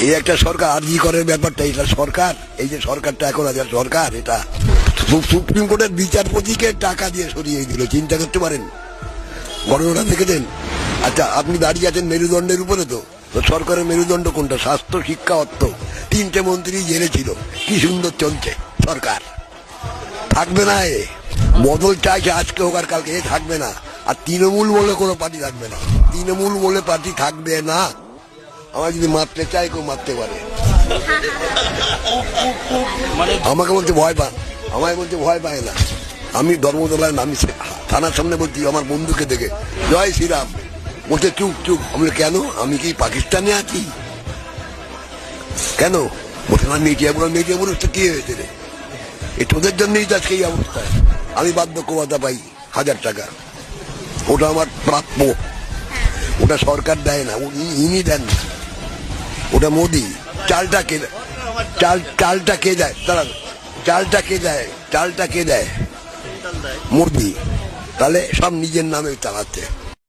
এই একটা সরকার আরজি করার ব্যাপারটা, এটা সরকার, এই যে সরকারটা এখন আছে সরকার, এটা সুপ্রিম কোর্টের বিচারপতিকে টাকা দিয়ে সরিয়ে দিল, চিন্তা করতে পারেন ঘটনাটা দেখেছেন? আচ্ছা, আপনি দাঁড়িয়ে আছেন মেরুদণ্ডের উপরে, তো সরকারের মেরুদণ্ড কোনটা? স্বাস্থ্য, শিক্ষা, অর্থ। তিনটে মন্ত্রী জেলে ছিল, কি সুন্দর চলছে সরকার। থাকবে না এ, বদল চাইছে আজকে হোক আর কালকে, এ থাকবে না। আর তৃণমূল বলে কোনো পার্টি থাকবে না, তৃণমূল বলে পার্টি থাকবে না। আমার যদি মারতে চায় কেউ মারতে পারে, আমাকে বলতে ভয় পান, আমায় বলতে ভয় পায় না। আমি ধর্মতলায় নামি থানার সামনে বলছি আমার বন্ধুকে দেখে, জয় শ্রীরাম, বলতে চুপ চুপ। আমি কেন, আমি কি পাকিস্তানে আছি? কেন বলছে না, মিডিয়া বলো, মিডিয়া বলো, কি হয়েছে রে? এ তোদের জন্যই তো আজকে এই অবস্থায়। আমি বার্ধক্য ভাতা পাই 1000 টাকা, ওটা আমার প্রাপ্য, ওটা সরকার দেয় না, ইনি দেন না, ওটা মোদি। চালটা কে দেয়? চালটা কে দেয়? দাঁড়ান, চালটা কে দেয়? চালটা কে দেয়? মোদি। তাহলে সব নিজের নামে চালাচ্ছে।